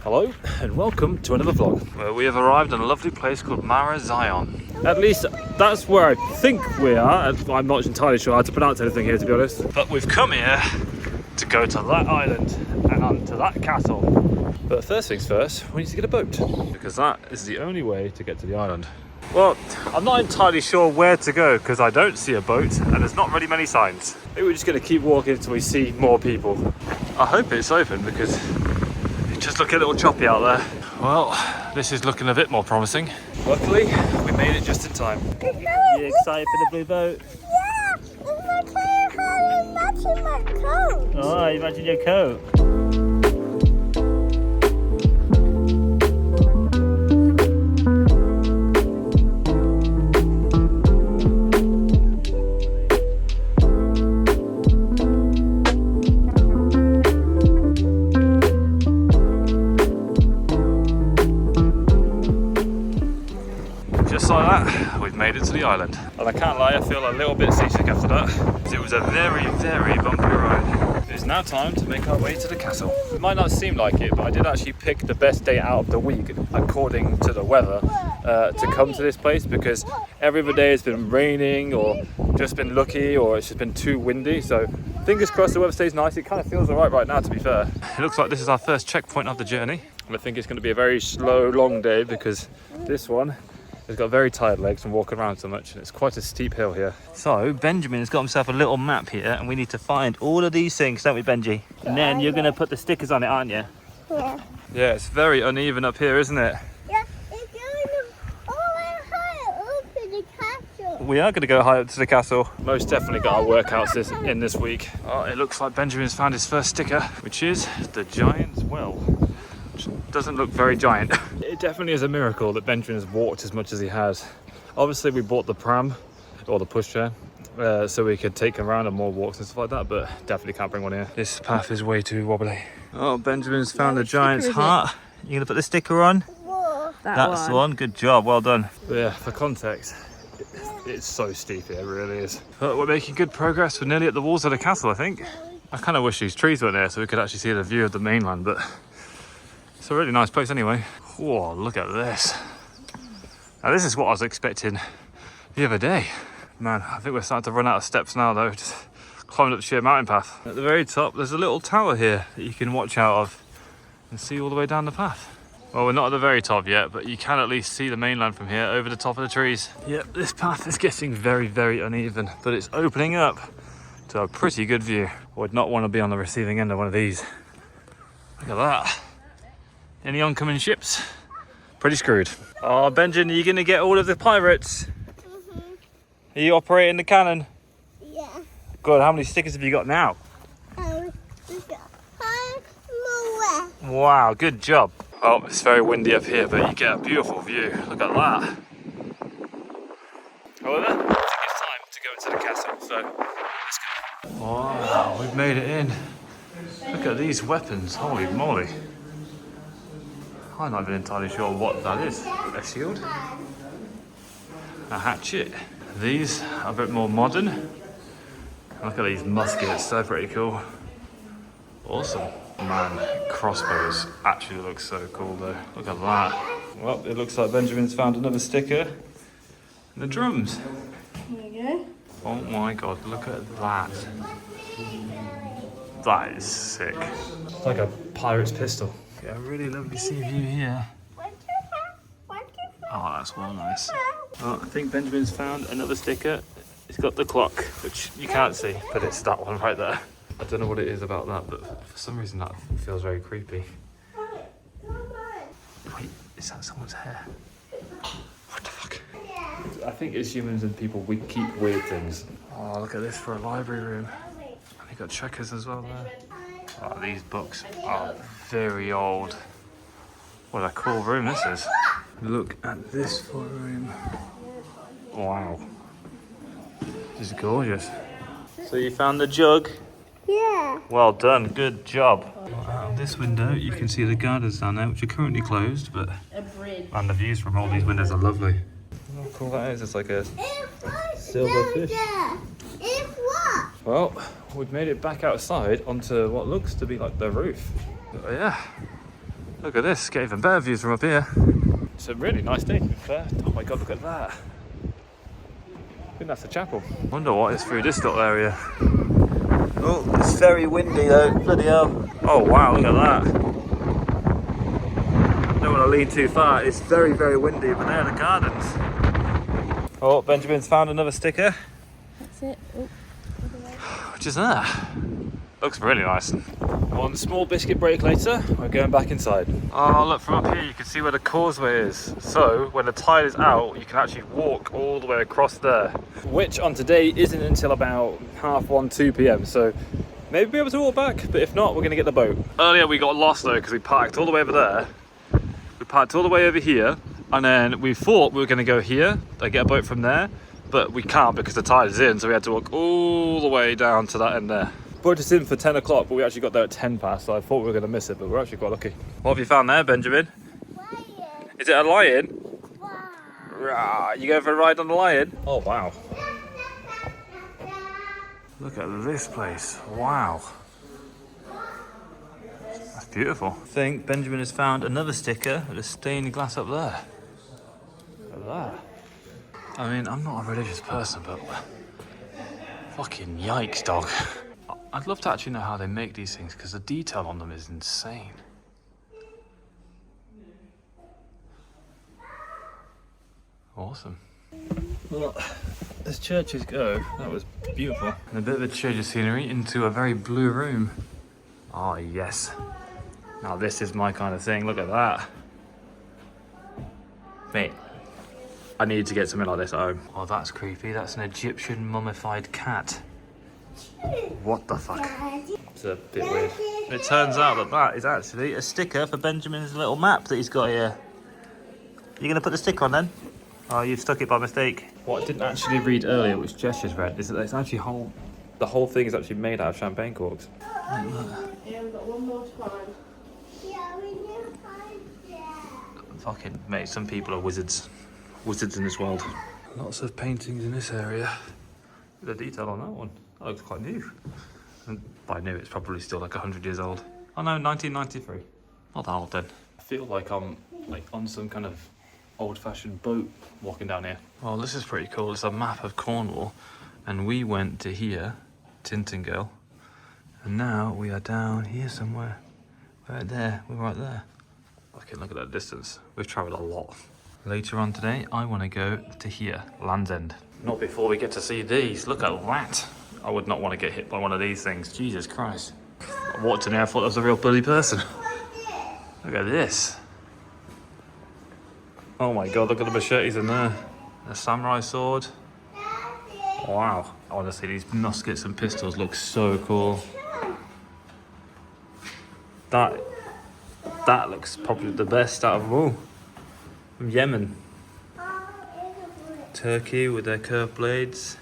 Hello and welcome to another vlog where we have arrived in a lovely place called Zion. At least that's where I think we are. I'm not entirely sure how to pronounce anything here, to be honest. But we've come here to go to that island and onto that castle. But first things first, we need to get a boat because that is the only way to get to the island. Well, I'm not entirely sure where to go because I don't see a boat and there's not really many signs. Maybe we're just going to keep walking until we see more people. I hope it's open because it just looks a little choppy out there. Well, this is looking a bit more promising. Luckily, we made it just in time. You excited for the blue boat? Yeah, it's matching my coat. Oh, you matching your coat. Like that, we've made it to the island. And I can't lie, I feel a little bit seasick after that. It was a very, very bumpy ride. It is now time to make our way to the castle. It might not seem like it, but I did actually pick the best day out of the week, according to the weather, to come to this place because every other day it's been raining or just been lucky or it's just been too windy. So fingers crossed the weather stays nice. It kind of feels alright right now, to be fair. It looks like this is our first checkpoint of the journey. And I think it's going to be a very slow, long day because this one has got very tired legs from walking around so much, and it's quite a steep hill here. So Benjamin has got himself a little map here, and we need to find all of these things, don't we, Benji? And then you're going to put the stickers on it, aren't you? Yeah. Yeah, it's very uneven up here, isn't it? Yeah, it's going all the way high up to the castle. We are going to go high up to the castle. Most definitely got our workouts in this week. Oh, it looks like Benjamin's found his first sticker, which is the Giant's Well. Which doesn't look very giant. It definitely is a miracle that Benjamin has walked as much as he has. Obviously we bought the pram or the pushchair so we could take him around on more walks and stuff like that, but definitely can't bring one here. This path is way too wobbly. Oh, Benjamin's found the Giant's heart. You gonna put the sticker on? Whoa. That's the one. Good job, well done. But yeah, for context, it's so steep here, it really is. But we're making good progress. We're nearly at the walls of the castle, I think. I kind of wish these trees weren't there so we could actually see the view of the mainland, but it's a really nice place anyway. Whoa, look at this. Now this is what I was expecting the other day. Man, I think we're starting to run out of steps now though. Just climbing up the sheer mountain path. At the very top, there's a little tower here that you can watch out of and see all the way down the path. Well, we're not at the very top yet, but you can at least see the mainland from here over the top of the trees. Yep, this path is getting very, very uneven, but it's opening up to a pretty good view. I would not want to be on the receiving end of one of these. Look at that. Any oncoming ships? Pretty screwed. Oh, Benjamin, are you going to get all of the pirates? Are you operating the cannon? Yeah. Good, how many stickers have you got now? Wow, good job. Oh, it's very windy up here, but you get a beautiful view. Look at that. However, I think it's time to go into the castle, so let's go. Wow, we've made it in. Look at these weapons, holy moly. I'm not even entirely sure what that is. A shield? A hatchet? These are a bit more modern. Look at these muskets, they're pretty cool. Awesome. Man, crossbows actually look so cool though. Look at that. Well, it looks like Benjamin's found another sticker. And the drums. There you go. Oh my god, look at that. That is sick. It's like a pirate's pistol. Yeah, a really lovely sea view here. Oh, that's well nice. Oh, I think Benjamin's found another sticker. It's got the clock, which you can't see, but it's that one right there. I don't know what it is about that, but for some reason that feels very creepy. Wait, is that someone's hair? What the fuck? I think as humans and people, we keep weird things. Oh, look at this for a library room. And they got checkers as well there. Oh, these books are very old. What a cool room this is. Look at this for a room. Wow. This is gorgeous. So you found the jug? Yeah. Well done, good job. Out of this window you can see the gardens down there, which are currently closed, but and the views from all these windows are lovely. How cool that is, it's like a silver fish. Well, we've made it back outside onto what looks to be like the roof. But yeah, Look at this, get even better views from up here. It's a really nice day to be fair. Oh my god, look at that. I think that's the chapel. Wonder what is through this little area. Oh, it's very windy though, bloody hell. Oh wow, look at that. Don't want to lean too far, it's very, very windy, but there are the gardens. Oh, Benjamin's found another sticker. That's it. Oh, Which is that? Looks really nice. One small biscuit break later, we're going back inside. Oh, look, from up here you can see where the causeway is. So, when the tide is out, you can actually walk all the way across there. Which on today isn't until about 1:30, 2 p.m. So, maybe be able to walk back, but if not, we're going to get the boat. Earlier we got lost though, because we parked all the way over there. We parked all the way over here, and then we thought we were going to go here, and get a boat from there, but we can't because the tide is in, so we had to walk all the way down to that end there. Booked us in for 10 o'clock, but we actually got there at 10 past, so I thought we were going to miss it, but we're actually quite lucky. What have you found there, Benjamin? lion. Is it a lion? Wow. Rah, you going for a ride on the lion? Oh, wow. Look at this place. Wow. That's beautiful. I think Benjamin has found another sticker with a stained glass up there. Look at that. I mean, I'm not a religious person, but fucking yikes, dog. I'd love to actually know how they make these things because the detail on them is insane. Awesome. Well, as churches go, that was beautiful. And a bit of a change of scenery into a very blue room. Oh, yes. Now this is my kind of thing. Look at that. Mate, I need to get something like this at home. Oh, that's creepy. That's an Egyptian mummified cat. What the fuck? It's a bit weird. It turns out that that is actually a sticker for Benjamin's little map that he's got here. You gonna put the sticker on then? Oh, you've stuck it by mistake. What I didn't actually read earlier, which Jess just read, is that it's actually the whole thing is actually made out of champagne corks. Yeah, we've got one more time. Yeah, we need to find that. Fucking mate, some people are wizards. Wizards in this world. Lots of paintings in this area. The detail on that one. That looks quite new. And by new, it's probably still like 100 years old. Oh no, 1993. Not that old then. I feel like I'm like on some kind of old-fashioned boat walking down here. Well, this is pretty cool. It's a map of Cornwall, and we went to here, Tintingale, and now we are down here somewhere. Right there. We're right there. Okay, look at that distance. We've travelled a lot. Later on today, I want to go to here, Land's End. Not before we get to see these. Look at that. I would not want to get hit by one of these things. Jesus Christ. I walked in there, I thought that was a real bloody person. Look at this. Oh my god, look at the machetes in there. A samurai sword. Wow. Honestly, these muskets and pistols look so cool. That looks probably the best out of them all. From Yemen. Turkey with their curved blades.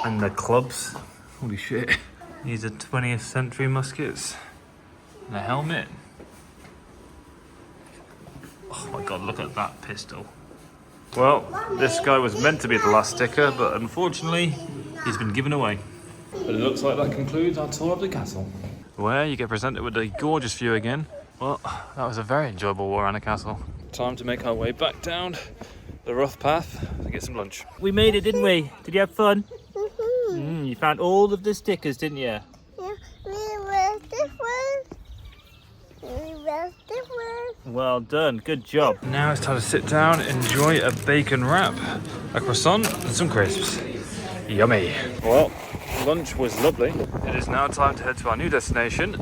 And the clubs. Holy shit. These are 20th century muskets. And a helmet. Oh my god, look at that pistol. Well, this guy was meant to be the last sticker, but unfortunately, he's been given away. But it looks like that concludes our tour of the castle. Where you get presented with a gorgeous view again. Well, that was a very enjoyable walk around the castle. Time to make our way back down the rough path to get some lunch. We made it, didn't we? Did you have fun? You found all of the stickers, didn't you? Yeah, we were different. We were different. Well done, good job. Now it's time to sit down, enjoy a bacon wrap, a croissant and some crisps. Yummy. Well, lunch was lovely. It is now time to head to our new destination,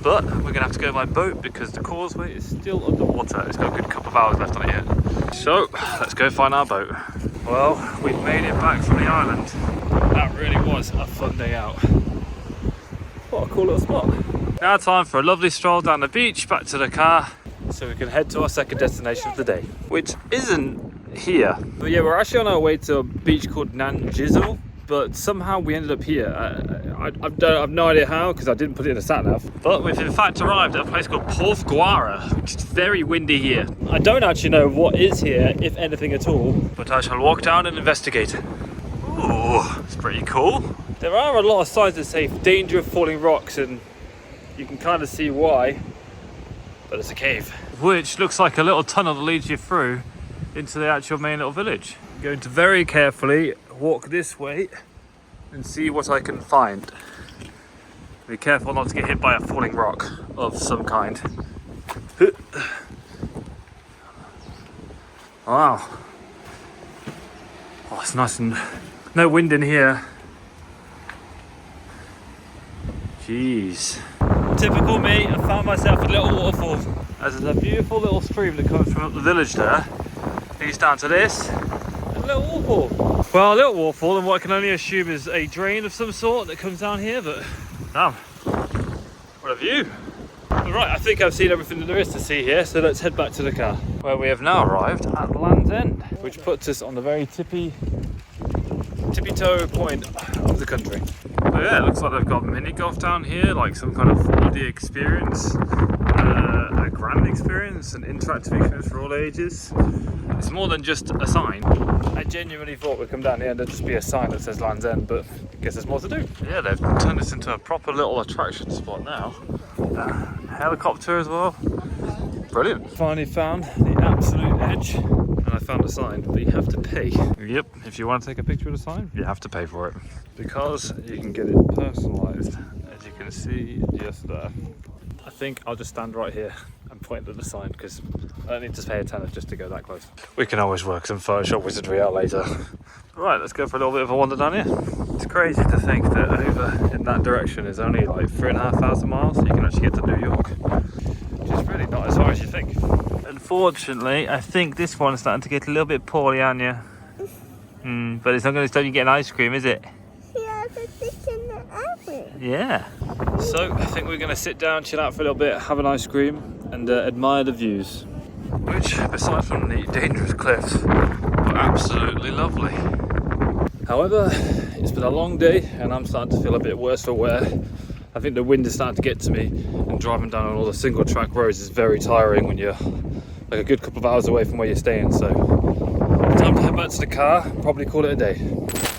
but we're gonna have to go by boat because the causeway is still underwater. It's got a good couple of hours left on it yet. So, let's go find our boat. Well, we've made it back from the island. That really was a fun day out. What a cool little spot. Now time for a lovely stroll down the beach, back to the car, so we can head to our second destination of the day, which isn't here. But yeah, we're actually on our way to a beach called Nanjizel, but somehow we ended up here. I've no idea how, because I didn't put it in the sat-nav. But we've in fact arrived at a place called Porthguara. It's very windy here. I don't actually know what is here, if anything at all, but I shall walk down and investigate. Ooh, it's pretty cool. There are a lot of signs that say danger of falling rocks, and you can kind of see why. but it's a cave, which looks like a little tunnel that leads you through into the actual main little village. I'm going to very carefully walk this way and see what I can find. Be careful not to get hit by a falling rock of some kind. Wow. Oh, it's nice and no wind in here. Jeez. Typical me, I found myself a little waterfall. As there's a beautiful little stream that comes from up the village there. Leads down to this. And a little waterfall. Well, a little waterfall, and what I can only assume is a drain of some sort that comes down here, but damn, what a view. Right, I think I've seen everything that there is to see here, so let's head back to the car. Where we have now arrived at Land's End, which puts us on the very tippy-toe point of the country. So yeah, it looks like they've got mini golf down here, like some kind of 4D experience, a grand experience, an interactive experience for all ages. It's more than just a sign. I genuinely thought we'd come down here and there'd just be a sign that says Land's End, but I guess there's more to do. Yeah, they've turned this into a proper little attraction spot now. Helicopter as well. Brilliant. Finally found the absolute edge, and I found a sign, but you have to pay. Yep, if you want to take a picture of the sign, you have to pay for it. Because you can get it personalised, as you can see just there. I think I'll just stand right here and point at the sign, because I don't need to pay a tenner just to go that close. We can always work some Photoshop wizardry out later. Right, let's go for a little bit of a wander down here. It's crazy to think that over in that direction is only like 3,500 miles, so you can actually get to New York, which is really not as far as you think. Unfortunately, I think this one's starting to get a little bit poorly, Anya. But it's not going to stop you getting ice cream, is it? Yeah. So I think we're going to sit down, chill out for a little bit, have an ice cream, and admire the views, which, aside from the dangerous cliffs, are absolutely lovely. However, it's been a long day, and I'm starting to feel a bit worse for wear. I think the wind is starting to get to me, and driving down on all the single track roads is very tiring when you're like a good couple of hours away from where you're staying. So time to head back to the car and probably call it a day.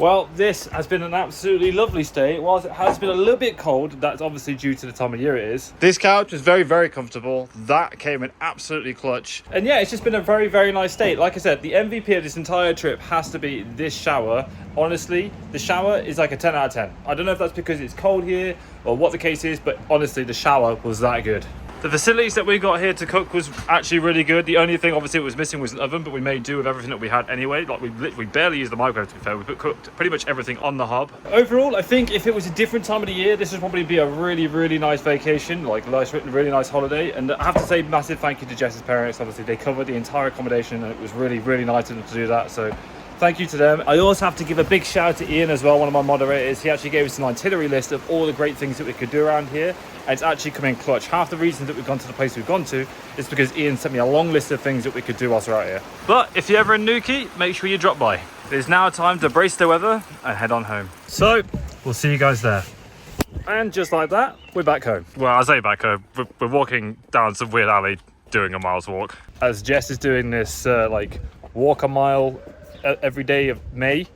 Well, this has been an absolutely lovely stay. Whilst it has been a little bit cold, that's obviously due to the time of year it is. This couch is very, very comfortable. That came in absolutely clutch. And yeah, it's just been a very, very nice stay. Like I said, the MVP of this entire trip has to be this shower. Honestly, the shower is like a 10 out of 10. I don't know if that's because it's cold here or what the case is, but honestly, the shower was that good. The facilities that we got here to cook was actually really good. The only thing obviously it was missing was an oven, but we made do with everything that we had anyway. Like we barely used the microwave, to be fair. We cooked pretty much everything on the hob. Overall, I think if it was a different time of the year, this would probably be a really, really nice vacation, like really nice holiday. And I have to say massive thank you to Jess's parents. Obviously they covered the entire accommodation and it was really, really nice of them to do that. So thank you to them. I also have to give a big shout out to Ian as well, one of my moderators. He actually gave us an itinerary list of all the great things that we could do around here. And it's actually come in clutch. Half the reason that we've gone to the place we've gone to is because Ian sent me a long list of things that we could do whilst we're out here. But if you're ever in Newquay, make sure you drop by. It is now time to brace the weather and head on home. So we'll see you guys there. And just like that, we're back home. Well, I say back home, we're walking down some weird alley doing a mile's walk. As Jess is doing this like walk a mile every day of May,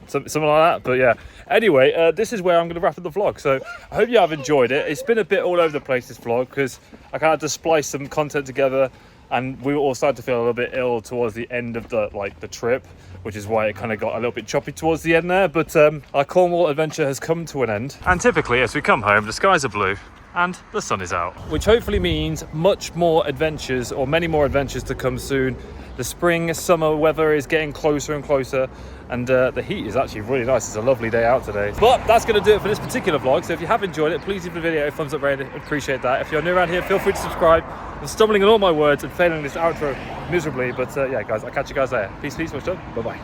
something like that. But yeah, anyway, this is where I'm going to wrap up the vlog. So I hope you have enjoyed it. It's been a bit all over the place, this vlog, because I kind of had to splice some content together, and we were all starting to feel a little bit ill towards the end of the trip, which is why it kind of got a little bit choppy towards the end there. But our Cornwall adventure has come to an end, and typically as we come home, the skies are blue and the sun is out, which hopefully means much more adventures, or many more adventures to come soon. The spring, summer weather is getting closer and closer, and the heat is actually really nice. It's a lovely day out today. But that's going to do it for this particular vlog. So if you have enjoyed it, please give the video a thumbs up rating. I'd appreciate that. If you're new around here, feel free to subscribe. I'm stumbling on all my words and failing this outro miserably, but yeah, guys, I'll catch you guys later. Peace, much love. Bye-bye.